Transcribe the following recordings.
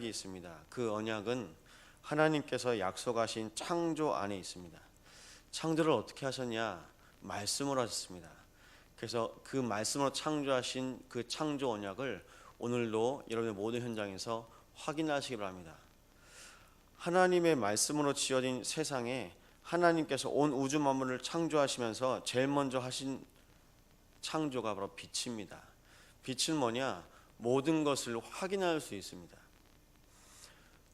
있습니다. 그 언약은 하나님께서 약속하신 창조 안에 있습니다. 창조를 어떻게 하셨냐? 말씀으로 하셨습니다. 그래서 그 말씀으로 창조하신 그 창조 언약을 오늘도 여러분의 모든 현장에서 확인하시기 바랍니다. 하나님의 말씀으로 지어진 세상에 하나님께서 온 우주 만물을 창조하시면서 제일 먼저 하신 창조가 바로 빛입니다. 빛은 뭐냐? 모든 것을 확인할 수 있습니다.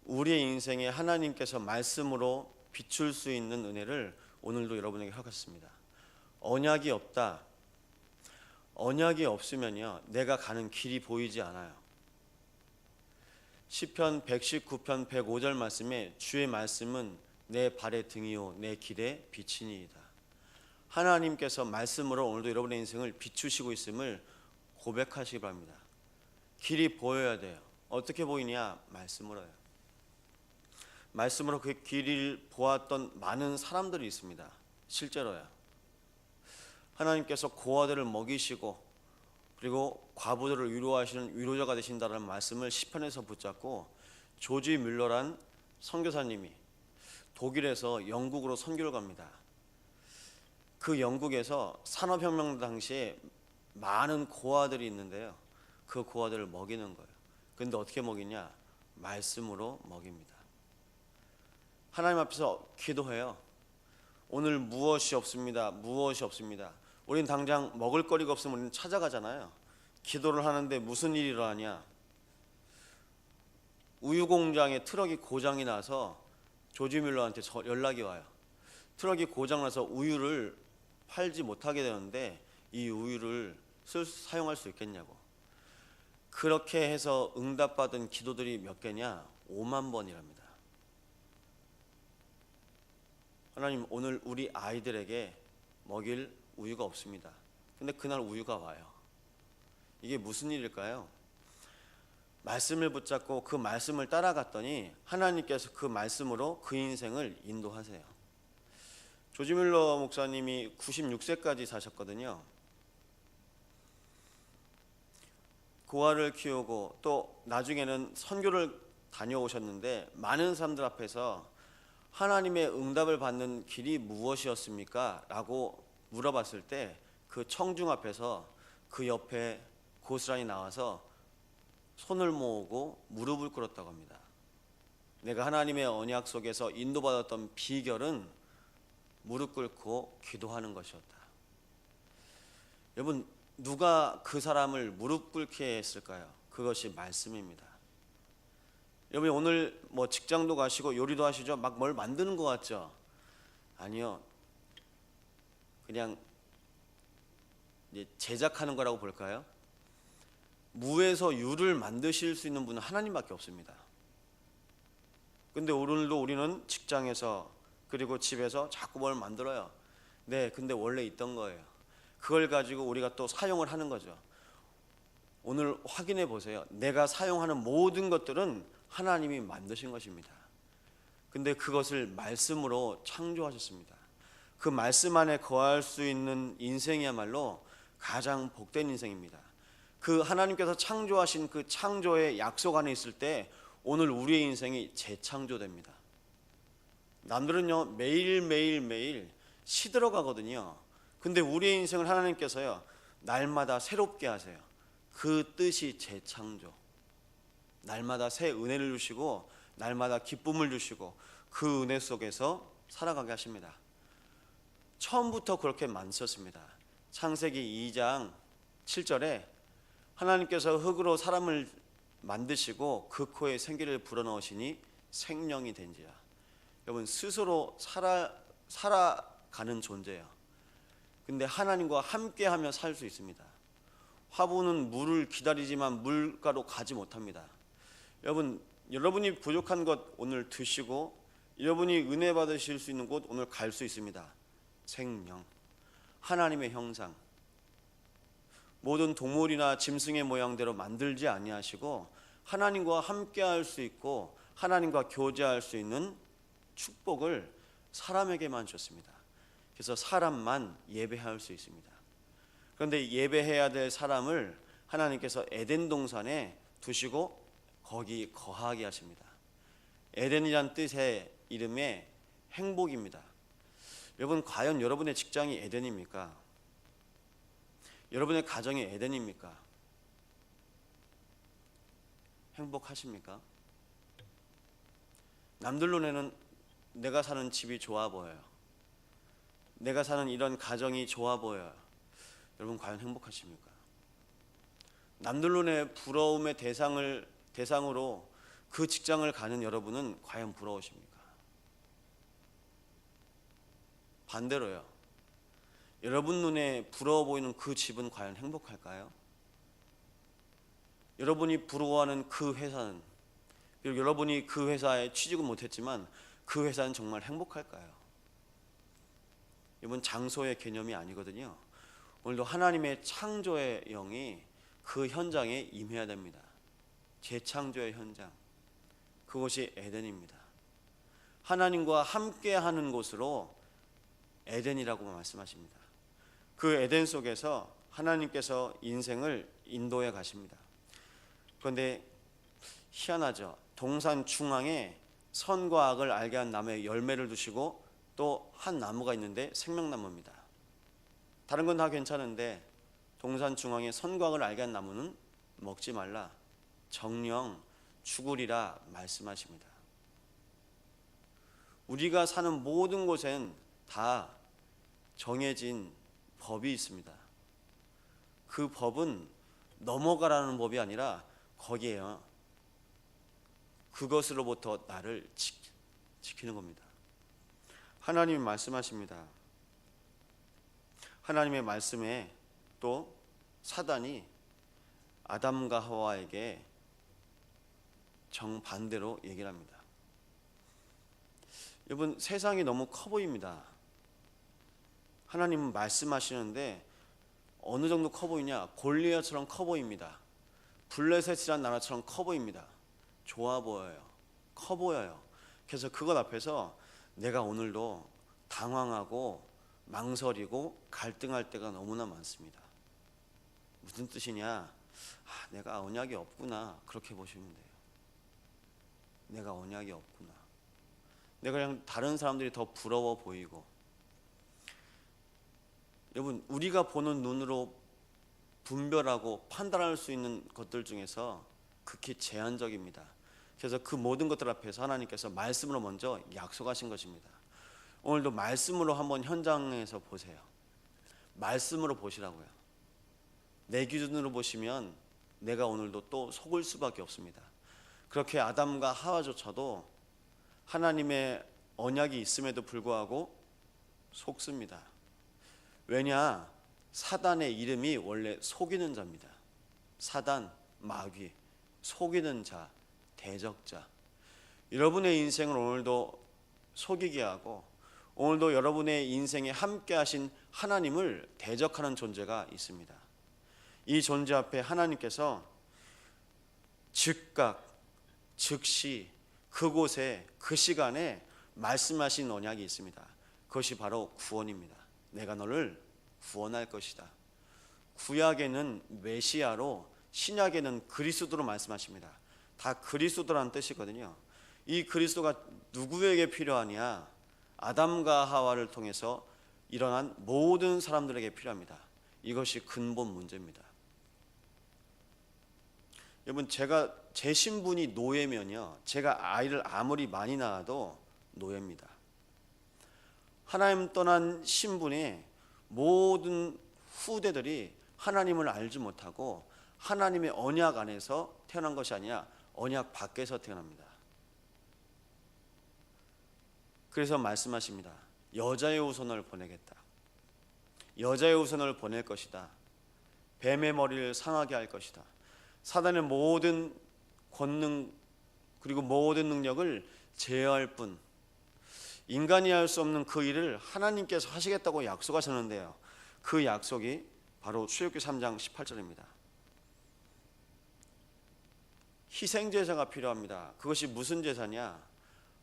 우리의 인생에 하나님께서 말씀으로 비출 수 있는 은혜를 오늘도 여러분에게 하겠습니다. 언약이 없다. 언약이 없으면요, 내가 가는 길이 보이지 않아요. 시편 119편 105절 말씀에 주의 말씀은 내 발의 등이요 내 길의 빛이니이다. 하나님께서 말씀으로 오늘도 여러분의 인생을 비추시고 있음을 고백하시기 바랍니다. 길이 보여야 돼요. 어떻게 보이냐? 말씀으로요. 말씀으로 그 길을 보았던 많은 사람들이 있습니다. 실제로요. 하나님께서 고아들을 먹이시고 그리고 과부들을 위로하시는 위로자가 되신다는 말씀을 시편에서 붙잡고 조지 뮬러란 선교사님이 독일에서 영국으로 선교를 갑니다. 그 영국에서 산업혁명 당시에 많은 고아들이 있는데요, 그 고아들을 먹이는 거예요. 그런데 어떻게 먹이냐? 말씀으로 먹입니다. 하나님 앞에서 기도해요. 오늘 무엇이 없습니다. 무엇이 없습니다. 우린 당장 먹을 거리가 없으면 우리는 찾아가잖아요. 기도를 하는데 무슨 일이 일어나냐? 우유 공장에 트럭이 고장이 나서 조지 뮬러한테 연락이 와요. 트럭이 고장나서 우유를 팔지 못하게 되는데 이 우유를 사용할 수 있겠냐고. 그렇게 해서 응답받은 기도들이 몇 개냐? 5만 번이랍니다. 하나님, 오늘 우리 아이들에게 먹일 우유가 없습니다. 근데 그날 우유가 와요. 이게 무슨 일일까요? 말씀을 붙잡고 그 말씀을 따라갔더니 하나님께서 그 말씀으로 그 인생을 인도하세요. 조지 뮬러 목사님이 96세까지 사셨거든요. 고아를 키우고 또 나중에는 선교를 다녀오셨는데 많은 사람들 앞에서 하나님의 응답을 받는 길이 무엇이었습니까? 라고 물어봤을 때 그 청중 앞에서 그 옆에 고스란히 나와서 손을 모으고 무릎을 꿇었다고 합니다. 내가 하나님의 언약 속에서 인도받았던 비결은 무릎 꿇고 기도하는 것이었다. 여러분, 누가 그 사람을 무릎 꿇게 했을까요? 그것이 말씀입니다. 여러분, 오늘 뭐 직장도 가시고 요리도 하시죠? 막 뭘 만드는 것 같죠? 아니요. 그냥 이제 제작하는 거라고 볼까요? 무에서 유를 만드실 수 있는 분은 하나님밖에 없습니다. 근데 오늘도 우리는 직장에서 그리고 집에서 자꾸 뭘 만들어요. 네, 근데 원래 있던 거예요. 그걸 가지고 우리가 또 사용을 하는 거죠. 오늘 확인해 보세요. 내가 사용하는 모든 것들은 하나님이 만드신 것입니다. 근데 그것을 말씀으로 창조하셨습니다. 그 말씀 안에 거할 수 있는 인생이야말로 가장 복된 인생입니다. 그 하나님께서 창조하신 그 창조의 약속 안에 있을 때 오늘 우리의 인생이 재창조됩니다. 남들은요 매일 시들어가거든요. 근데 우리의 인생을 하나님께서요 날마다 새롭게 하세요. 그 뜻이 재창조. 날마다 새 은혜를 주시고 날마다 기쁨을 주시고 그 은혜 속에서 살아가게 하십니다. 처음부터 그렇게 만드셨습니다. 창세기 2장 7절에 하나님께서 흙으로 사람을 만드시고 그 코에 생기를 불어넣으시니 생명이 된지라. 여러분, 스스로 살아가는 존재예요. 근데 하나님과 함께하며 살 수 있습니다. 화분은 물을 기다리지만 물가로 가지 못합니다. 여러분, 여러분이 부족한 것 오늘 드시고 여러분이 은혜 받으실 수 있는 곳 오늘 갈 수 있습니다. 생명, 하나님의 형상, 모든 동물이나 짐승의 모양대로 만들지 아니하시고 하나님과 함께할 수 있고 하나님과 교제할 수 있는 축복을 사람에게만 줬습니다. 그래서 사람만 예배할 수 있습니다. 그런데 예배해야 될 사람을 하나님께서 에덴 동산에 두시고 거기 거하게 하십니다. 에덴이란 뜻의 이름에 행복입니다. 여러분, 과연 여러분의 직장이 에덴입니까? 여러분의 가정이 에덴입니까? 행복하십니까? 남들 눈에는 내가 사는 집이 좋아 보여요. 내가 사는 이런 가정이 좋아 보여요. 여러분, 과연 행복하십니까? 남들 눈에 부러움의 대상으로 그 직장을 가는 여러분은 과연 부러우십니까? 반대로요. 여러분 눈에 부러워 보이는 그 집은 과연 행복할까요? 여러분이 부러워하는 그 회사는, 그리고 여러분이 그 회사에 취직은 못했지만 그 회사는 정말 행복할까요? 이건 장소의 개념이 아니거든요. 오늘도 하나님의 창조의 영이 그 현장에 임해야 됩니다. 재창조의 현장, 그곳이 에덴입니다. 하나님과 함께하는 곳으로 에덴이라고 말씀하십니다. 그 에덴 속에서 하나님께서 인생을 인도해 가십니다. 그런데 희한하죠. 동산 중앙에 선과 악을 알게 한 나무의 열매를 두시고 또 한 나무가 있는데 생명나무입니다. 다른 건 다 괜찮은데 동산 중앙에 선과 악을 알게 한 나무는 먹지 말라, 정령 죽으리라 말씀하십니다. 우리가 사는 모든 곳엔 다 정해진 법이 있습니다. 그 법은 넘어가라는 법이 아니라 거기에요, 그것으로부터 나를 지키는 겁니다. 하나님이 말씀하십니다. 하나님의 말씀에 또 사단이 아담과 하와에게 정반대로 얘기를 합니다. 여러분, 세상이 너무 커 보입니다. 하나님은 말씀하시는데 어느 정도 커 보이냐? 골리앗처럼 커 보입니다. 블레셋이라는 나라처럼 커 보입니다. 좋아 보여요. 커 보여요. 그래서 그것 앞에서 내가 오늘도 당황하고 망설이고 갈등할 때가 너무나 많습니다. 무슨 뜻이냐? 내가 언약이 없구나, 그렇게 보시면 돼요. 내가 언약이 없구나. 내가 그냥 다른 사람들이 더 부러워 보이고. 여러분, 우리가 보는 눈으로 분별하고 판단할 수 있는 것들 중에서 극히 제한적입니다. 그래서 그 모든 것들 앞에서 하나님께서 말씀으로 먼저 약속하신 것입니다. 오늘도 말씀으로 한번 현장에서 보세요. 말씀으로 보시라고요. 내 기준으로 보시면 내가 오늘도 또 속을 수밖에 없습니다. 그렇게 아담과 하와조차도 하나님의 언약이 있음에도 불구하고 속습니다. 왜냐? 사단의 이름이 원래 속이는 자입니다. 사단, 마귀, 속이는 자, 대적자. 여러분의 인생을 오늘도 속이게 하고 오늘도 여러분의 인생에 함께 하신 하나님을 대적하는 존재가 있습니다. 이 존재 앞에 하나님께서 즉각, 즉시, 그곳에, 그 시간에 말씀하신 언약이 있습니다. 그것이 바로 구원입니다. 내가 너를 구원할 것이다. 구약에는 메시아로, 신약에는 그리스도로 말씀하십니다. 다 그리스도라는 뜻이거든요. 이 그리스도가 누구에게 필요하냐? 아담과 하와를 통해서 일어난 모든 사람들에게 필요합니다. 이것이 근본 문제입니다. 여러분, 제 신분이 노예면요, 제가 아이를 아무리 많이 낳아도 노예입니다. 하나님 떠난 신분의 모든 후대들이 하나님을 알지 못하고 하나님의 언약 안에서 태어난 것이 아니라 언약 밖에서 태어납니다. 그래서 말씀하십니다. 여자의 후손을 보내겠다. 여자의 후손을 보낼 것이다. 뱀의 머리를 상하게 할 것이다. 사단의 모든 권능 그리고 모든 능력을 제어할 뿐, 인간이 할 수 없는 그 일을 하나님께서 하시겠다고 약속하셨는데요, 그 약속이 바로 출애굽기 3장 18절입니다. 희생제사가 필요합니다. 그것이 무슨 제사냐?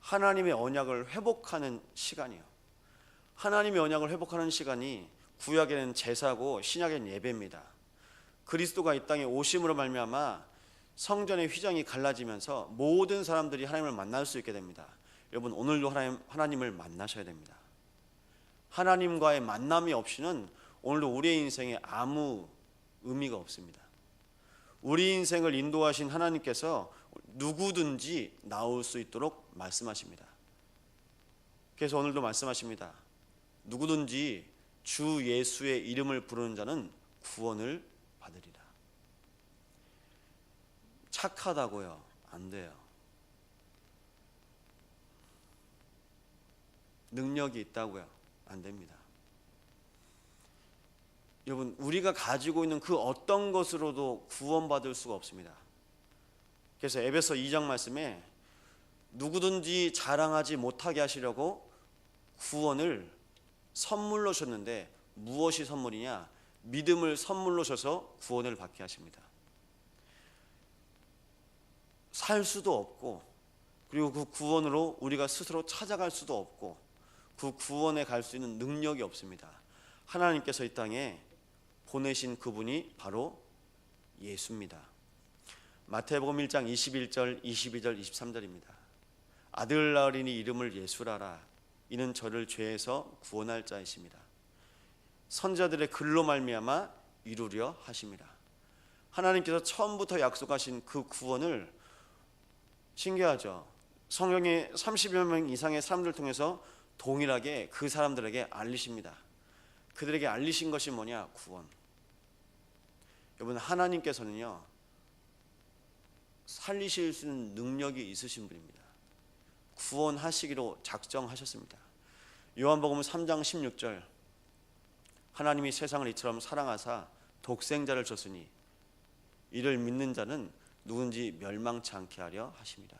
하나님의 언약을 회복하는 시간이요. 하나님의 언약을 회복하는 시간이 구약에는 제사고 신약에는 예배입니다. 그리스도가 이 땅에 오심으로 말미암아 성전의 휘장이 갈라지면서 모든 사람들이 하나님을 만날 수 있게 됩니다. 여러분, 오늘도 하나님을 만나셔야 됩니다. 하나님과의 만남이 없이는 오늘도 우리의 인생에 아무 의미가 없습니다. 우리 인생을 인도하신 하나님께서 누구든지 나올 수 있도록 말씀하십니다. 그래서 오늘도 말씀하십니다. 누구든지 주 예수의 이름을 부르는 자는 구원을 받으리라. 착하다고요? 안 돼요. 능력이 있다고요? 안 됩니다. 여러분, 우리가 가지고 있는 그 어떤 것으로도 구원받을 수가 없습니다. 그래서 에베소 2장 말씀에 누구든지 자랑하지 못하게 하시려고 구원을 선물로 줬는데, 무엇이 선물이냐? 믿음을 선물로 줘서 구원을 받게 하십니다. 살 수도 없고, 그리고 그 구원으로 우리가 스스로 찾아갈 수도 없고, 그 구원에 갈 수 있는 능력이 없습니다. 하나님께서 이 땅에 보내신 그분이 바로 예수입니다. 마태복음 1장 21절, 22절, 23절입니다. 아들 낳으리니 이름을 예수라라. 이는 저를 죄에서 구원할 자이십니다. 선자들의 글로 말미암아 이루려 하심이라. 하나님께서 처음부터 약속하신 그 구원을, 신기하죠? 성경에 30여 명 이상의 사람들을 통해서 동일하게 그 사람들에게 알리십니다. 그들에게 알리신 것이 뭐냐? 구원. 여러분, 하나님께서는요, 살리실 수 있는 능력이 있으신 분입니다. 구원하시기로 작정하셨습니다. 요한복음 3장 16절, 하나님이 세상을 이처럼 사랑하사 독생자를 줬으니 이를 믿는 자는 누군지 멸망치 않게 하려 하십니다.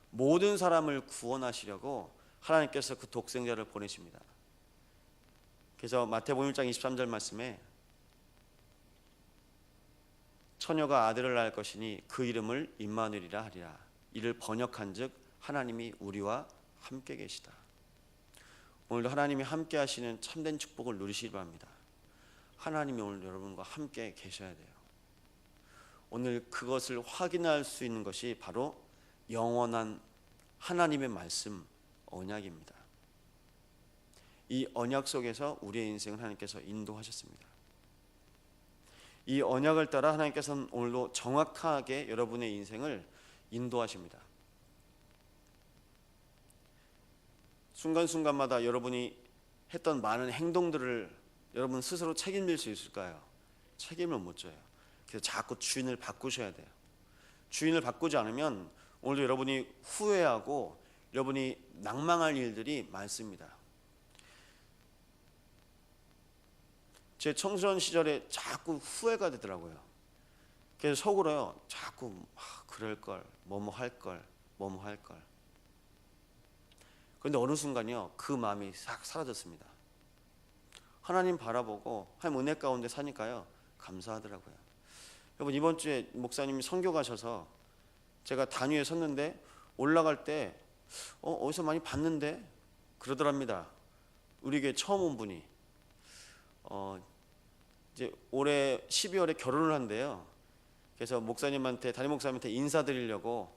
모든 사람을 구원하시려고 하나님께서 그 독생자를 보내십니다. 그래서 마태복음 1장 23절 말씀에 처녀가 아들을 낳을 것이니 그 이름을 임마누엘이라 하리라. 이를 번역한즉 하나님이 우리와 함께 계시다. 오늘도 하나님이 함께 하시는 참된 축복을 누리시기 바랍니다. 하나님이 오늘 여러분과 함께 계셔야 돼요. 오늘 그것을 확인할 수 있는 것이 바로 영원한 하나님의 말씀, 언약입니다. 이 언약 속에서 우리의 인생을 하나님께서 인도하셨습니다. 이 언약을 따라 하나님께서는 오늘도 정확하게 여러분의 인생을 인도하십니다. 순간순간마다 여러분이 했던 많은 행동들을 여러분 스스로 책임질 수 있을까요? 책임을 못 져요. 그래서 자꾸 주인을 바꾸셔야 돼요. 주인을 바꾸지 않으면 오늘도 여러분이 후회하고 여러분이 낭망할 일들이 많습니다. 제 청소년 시절에 자꾸 후회가 되더라고요. 그래서 속으로요, 자꾸 그럴걸, 뭐뭐 할걸. 그런데 어느 순간요, 그 마음이 싹 사라졌습니다. 하나님 바라보고 하나님 은혜 가운데 사니까요, 감사하더라고요. 여러분, 이번 주에 목사님이 선교 가셔서 제가 단위에 섰는데 올라갈 때 어디서 많이 봤는데 그러더랍니다. 우리 교회 처음 온 분이 이제 올해 12월에 결혼을 한대요. 그래서 목사님한테, 담임 목사님한테 인사드리려고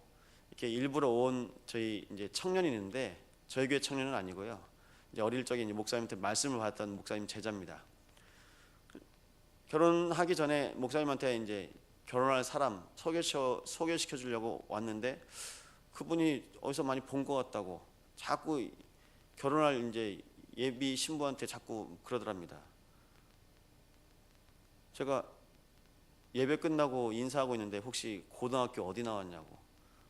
이렇게 일부러 온 저희 이제 청년이 있는데, 저희 교회 청년은 아니고요. 이제 어릴 적에 이제 목사님한테 말씀을 받았던 목사님 제자입니다. 결혼하기 전에 목사님한테 이제 결혼할 사람 소개시켜 주려고 왔는데, 그분이 어디서 많이 본 것 같다고 자꾸 결혼할 이제 예비 신부한테 자꾸 그러더랍니다. 제가 예배 끝나고 인사하고 있는데 혹시 고등학교 어디 나왔냐고.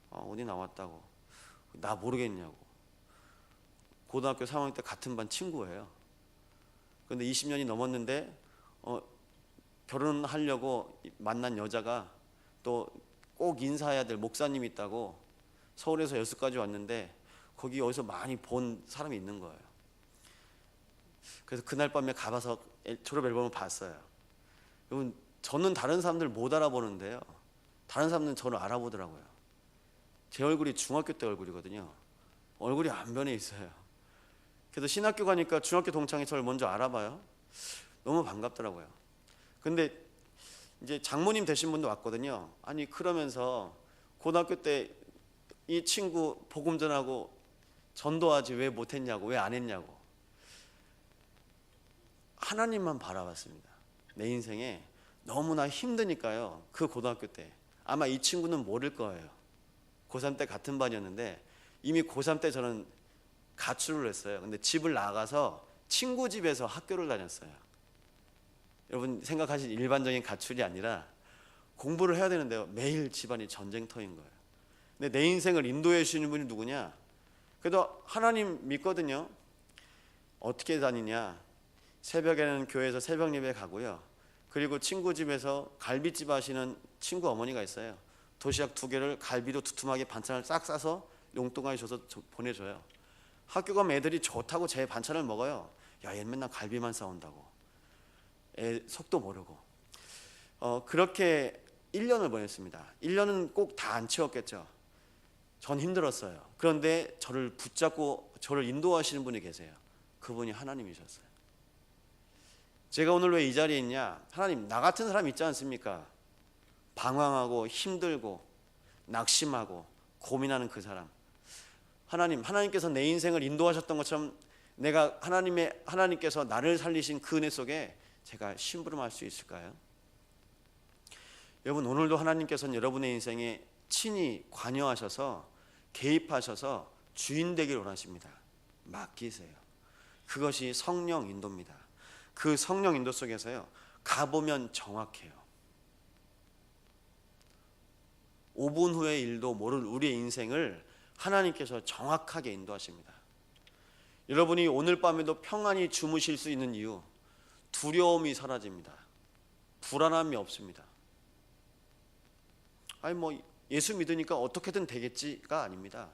어디 나왔다고. 나 모르겠냐고. 고등학교 3학년 때 같은 반 친구예요. 그런데 20년이 넘었는데 결혼하려고 만난 여자가 또 꼭 인사해야 될 목사님이 있다고 서울에서 여수까지 왔는데, 거기 어디서 많이 본 사람이 있는 거예요. 그래서 그날 밤에 가봐서 졸업 앨범을 봤어요. 여러분, 저는 다른 사람들 못 알아보는데요, 다른 사람들은 저를 알아보더라고요. 제 얼굴이 중학교 때 얼굴이거든요. 얼굴이 안 변해 있어요. 그래서 신학교 가니까 중학교 동창이 저를 먼저 알아봐요. 너무 반갑더라고요. 근데 이제 장모님 되신 분도 왔거든요. 아니 그러면서 고등학교 때 이 친구 복음 전하고 전도하지 왜 못했냐고, 왜 안 했냐고. 하나님만 바라봤습니다. 내 인생에 너무나 힘드니까요. 그 고등학교 때 아마 이 친구는 모를 거예요. 고3 때 같은 반이었는데 이미 고3 때 저는 가출을 했어요. 근데 집을 나가서 친구 집에서 학교를 다녔어요. 여러분 생각하신 일반적인 가출이 아니라 공부를 해야 되는데요. 매일 집안이 전쟁터인 거예요. 근데 내 인생을 인도해 주시는 분이 누구냐? 그래도 하나님 믿거든요. 어떻게 다니냐? 새벽에는 교회에서 새벽 예배 가고요. 그리고 친구 집에서 갈비집 하시는 친구 어머니가 있어요. 도시락 2개를 갈비로 두툼하게 반찬을 싹 싸서 용돈까지 줘서 보내줘요. 학교 가면 애들이 좋다고 제 반찬을 먹어요. 야, 얘는 맨날 갈비만 싸온다고. 애 속도 모르고. 그렇게 1년을 보냈습니다. 1년은 꼭 다 안 채웠겠죠. 전 힘들었어요. 그런데 저를 붙잡고 저를 인도하시는 분이 계세요. 그분이 하나님이셨어요. 제가 오늘 왜 이 자리에 있냐? 하나님, 나 같은 사람 있지 않습니까? 방황하고 힘들고 낙심하고 고민하는 그 사람. 하나님께서 내 인생을 인도하셨던 것처럼 내가 하나님께서 나를 살리신 그 은혜 속에 제가 심부름할 수 있을까요? 여러분, 오늘도 하나님께서는 여러분의 인생에 친히 관여하셔서 개입하셔서 주인 되기를 원하십니다. 맡기세요. 그것이 성령 인도입니다. 그 성령 인도 속에서요, 가보면 정확해요. 5분 후의 일도 모를 우리의 인생을 하나님께서 정확하게 인도하십니다. 여러분이 오늘 밤에도 평안히 주무실 수 있는 이유, 두려움이 사라집니다. 불안함이 없습니다. 예수 믿으니까 어떻게든 되겠지가 아닙니다.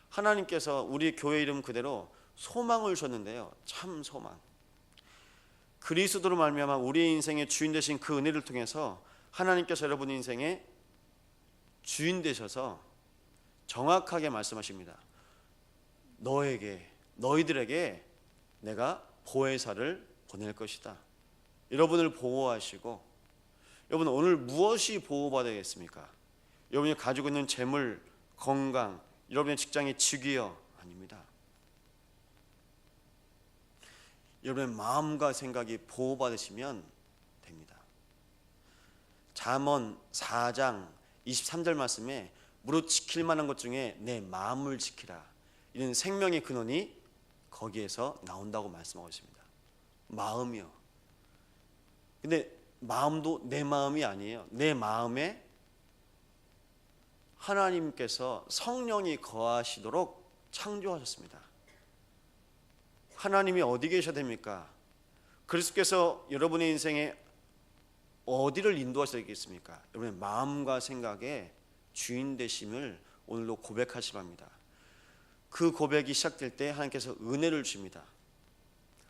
하나님께서 우리 교회 이름 그대로 소망을 주셨는데요, 참 소망. 그리스도로 말미암아 우리의 인생의 주인 되신 그 은혜를 통해서 하나님께서 여러분 인생의 주인 되셔서 정확하게 말씀하십니다. 너희들에게 내가 보혜사를 보낼 것이다. 여러분을 보호하시고, 여러분 오늘 무엇이 보호받아야겠습니까? 여러분이 가지고 있는 재물, 건강, 여러분의 직장의 직위요? 아닙니다. 여러분의 마음과 생각이 보호받으시면 됩니다. 잠언 4장 23절 말씀에 무릇 지킬 만한 것 중에 내 마음을 지키라, 이런 생명의 근원이 거기에서 나온다고 말씀하고 있습니다. 마음이요. 근데 마음도 내 마음이 아니에요. 내 마음에 하나님께서 성령이 거하시도록 창조하셨습니다. 하나님이 어디 계셔야 됩니까? 그리스도께서 여러분의 인생에 어디를 인도하셔야겠습니까? 여러분의 마음과 생각의 주인 되심을 오늘도 고백하시 바랍니다. 그 고백이 시작될 때 하나님께서 은혜를 주십니다.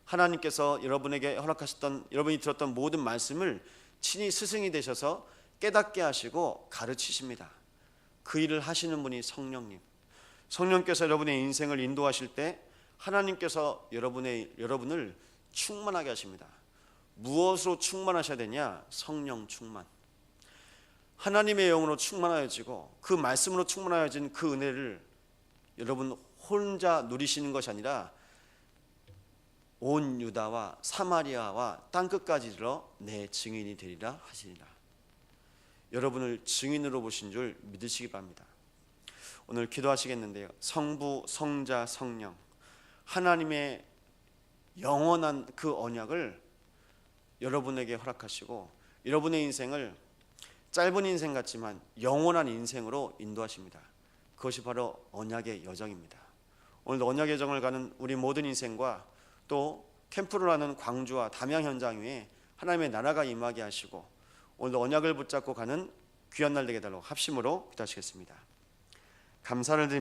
하나님께서 여러분에게 허락하셨던, 여러분이 들었던 모든 말씀을 친히 스승이 되셔서 깨닫게 하시고 가르치십니다. 그 일을 하시는 분이 성령님. 성령께서 여러분의 인생을 인도하실 때 하나님께서 여러분을 충만하게 하십니다. 무엇으로 충만하셔야 되냐? 성령 충만. 하나님의 영으로 충만하여지고 그 말씀으로 충만하여진 그 은혜를 여러분 혼자 누리시는 것이 아니라 온 유다와 사마리아와 땅끝까지 이르러 내 증인이 되리라 하시리라. 여러분을 증인으로 보신 줄 믿으시기 바랍니다. 오늘 기도하시겠는데요, 성부, 성자, 성령, 하나님의 영원한 그 언약을 여러분에게 허락하시고 여러분의 인생을 짧은 인생 같지만 영원한 인생으로 인도하십니다. 그것이 바로 언약의 여정입니다. 오늘도 언약의 여정을 가는 우리 모든 인생과 또 캠프를 하는 광주와 담양 현장 위에 하나님의 나라가 임하게 하시고 오늘도 언약을 붙잡고 가는 귀한 날 되게 달라고 합심으로 기도하시겠습니다. 감사를 드립니다.